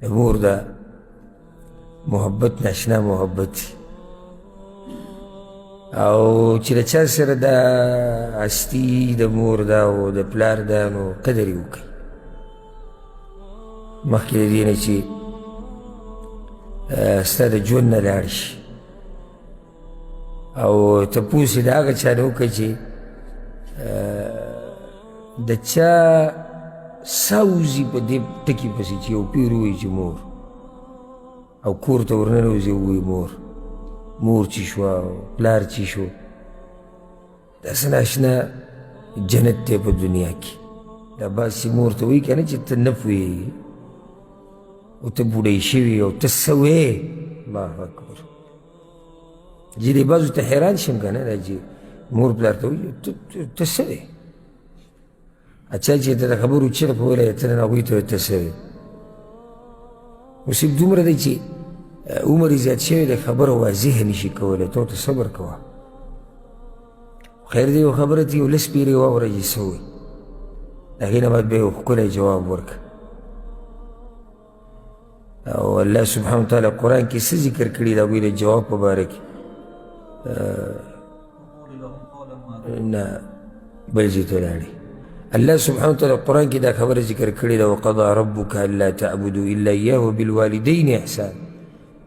د مور دا محبت ناشنا محبت او چې د چا سره دا هستي د مور دا او د پلار دا نو قدر یې وکړئ مخکې د دې نه چې ستا د ژوند نه لاړ شي او تپوس یې د هغه چا نه وکړه چې د چا ساه وځي په دې ټکي پسې چې یو پیر ووایي چې مور او کور ته ورننوځي ووایي مور چې شوه او پلار چې شو داسې ناشنا جنت دی په دنیا کې دا باسې مور ته وایي که نه چې ته نه پوهېږي او ته بوډۍ شوي او ته څه وې الله اکبر چې دې بعضو ته حیران شم که نه دا چې مور پلار ته وایي ته څه وې اچھا چې ته د خبرو چغ په ویلی ته نن هغوی ته ته څه وې مصیب دومره دی چې عمر یې زیات شوی دی خبره واضح نشي کولی ته ورته صبر کوه خیر دی یو خبره ته یو لس پیرې واوره چې څه وایي د هغې نه بعد بیا یو ښکلی جواب ورکړه او الله سبحانه وتعالی قرآن کې څه ذکر کړي د هغوی د جواب په باره کې نه بل ځای ته لاړې الله سبحانه وتعالى القرآن کې دا خبره ذکر کړې ده وقضى ربك ألا تعبدوا إلا إياه وبالوالدين إحسانا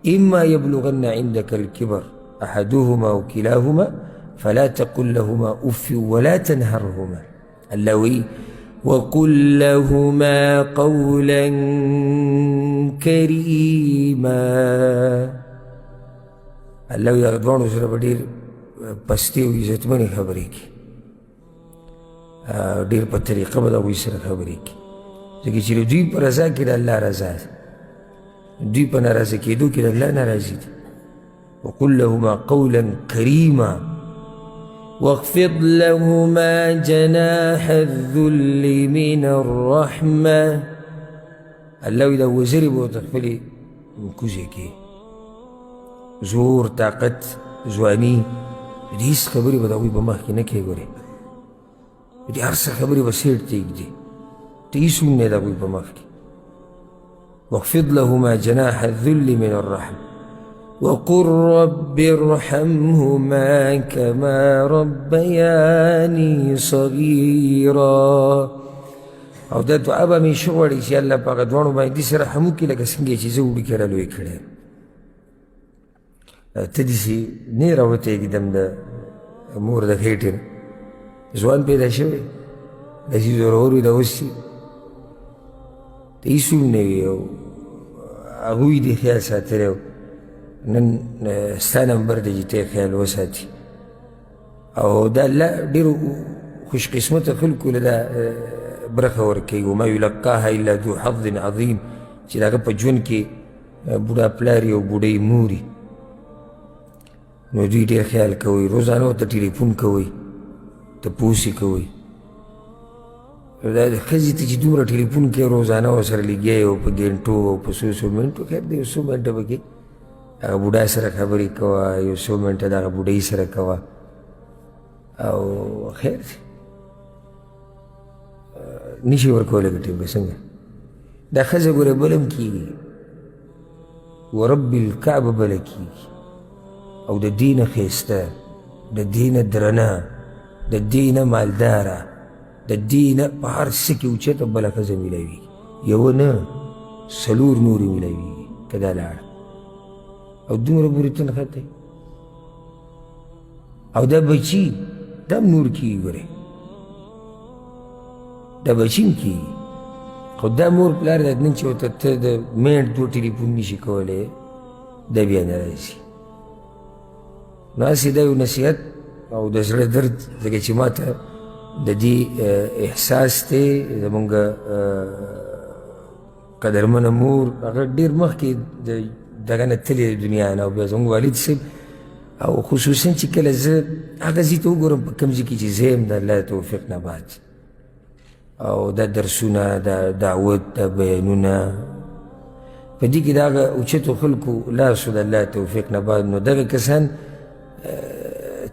إما يبلغن عندك الكبر أحدهما أو كلاهما فلا تقل لهما أف ولا تنهرهما اللوي وقل لهما قولا كريما اللوي يغضبانو سره په ډېر پستې او عزتمنې خبرې کې ډېر په طریقه به د هغوی سره خبرې کړي ځکه چې دوی په رضا کې د الله رضا ده دوی په ناراضه کېدو کې د الله ناراضي ده وقل لهما قولا کریما واخفض لهما جناح الذل من الرحمه الله وایي دا وزرې به ورته خپلې کوزې کې زور طاقت ځواني د هېڅ خبرې به د هغوی په مخ کې نه کوې ګورې دې هر څه خبرې به سیټ ته ږدي ته هېڅ هم نه د هغوی په مخ کې واخفض لهما جناح الذل من الرحم وقل رب ارحمهما كما ربياني صغيرا او دا دعا به همیشه غواړي چې الله په هغه دواړو باندې داسې رحم وکړي لکه څنګه چې زه وړوکي رالوی کړی ته داسې نه یې راوتی ږدم د مور د خېټې نه ځوان پیدا شوی داسې زورور وي دا اوس چې ته هېڅ هم نه وي او هغوی دې خیال ساتلی او نن ستا نمبر دی چې ته یې خیال وساتي او دا الله ډېرو خوش قسمته خلکو له دا برخه ورکوي وما یلقاها الا ذو حظ عظیم چې د هغه په ژوند کې بوډا پلار او بوډۍ موري نو دوی ډېر خیال کوئ روزانه ورته ټلیفون کوئ تپوس یې کوئ دا ښځې ته چې دومره ټلیفون کوي روزانه ورسره لګیا یې او په ګنټو او په څو منټو خیر د یو څو منټه پکې هغه بوډا سره خبرې کوه یو څو منټه د هغه بوډۍ سره کوه او خیر دی نشي ورکولی ګټې به څنګه دا ښځه ګوره بله هم کېږي ورب الکعبه بله کېږي او د دې نه ښایسته د دې نه درنه د دې نه مالداره د دې نه په هر څه کې اوچته بله ښځه میلاویږي یوه نه څلور نورې میلاویږي که دا لاړه او دومره پورې تنخته او دا بچي دا هم نور کېږي ګورې دا بچي هم کېږي خو دا مور پلار دا نن چې ورته ته د منټ دوه ټلیفون نشي کولی دا بیا نه راځي نو هسې دا یو نصیحت او د زړه درد ځکه چې ما ته د دې احساس دی زمونږ قدرمنه مور هغه ډېر مخکې د دغه نه تلې د دنیا نه او بیا زمونږ والد صاحب او خصوصا چې کله زه هغه ځای ته وګورم په کوم ځای کې چې زه یم د الله توفیق نه بعد او دا درسونه دا دعوت دا بیانونه په دې کې د هغه اوچتو خلکو لاسو د الله توفیق نه بعد نو دغه کسان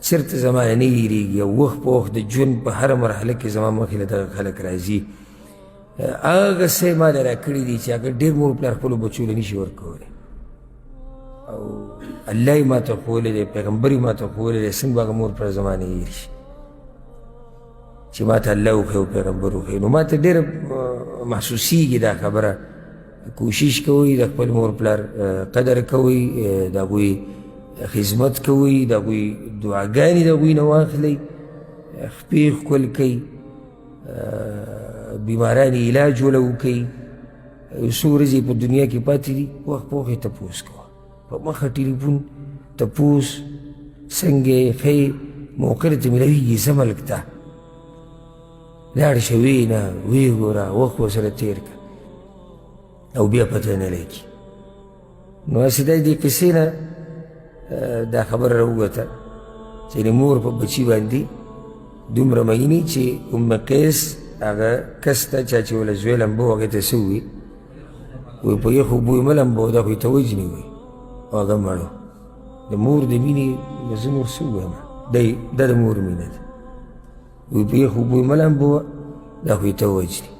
چېرته زما نه هېرېږي او وخت په وخت د ژوند په هره مرحله کې زما مخې له دغه خلک راځي هغه څه یې ما له راکړي دي چې هغه ډېر مور پلار خپلو بچو له نشي ورکولی او الله یې ما ته ښوولی دی پیغمبر یې ما ته ښوولی دی څنګه به هغه مور پلار زما نه هېر شي چې ما ته الله وښیي او پیغمبر وښیي نو ما ته ډېره محسوسیږي دا خبره کوشش کوئ د خپل مور پلار قدر کوئ د هغوی خدمت کوئ د هغوی دعاګانې د هغوی نه واخلئ خپې ښکل کوئ بیمارانې علاج وله وکئ یو څو ورځې په دنیا کې پاتې دي وخت په وخت یې تپوس کوه په مخه ټلیفون تپوس څنګه یې ښه موقع درته میلاویږي ځه ملک ته لاړ شه ویې نه ویې ګوره وخت ورسره تېر کړه او بیا پته نه لګي نو هسې دا دې قصې نه دا خبره راووته چې د مور په بچي باندې دومره مینې چې ام قیس هغه کس ته چا چې وله زوی لمبه و هغې ته څه ووي وایي په یخو اوبو یې مه لمبوه دا خو یې ته وجني وایي او هغه مړ د مور د مینې زه نور څه ووایم دا د مور مینه ده وایي په یخو اوبو یې مه لمبوه دا خو یې ته وجني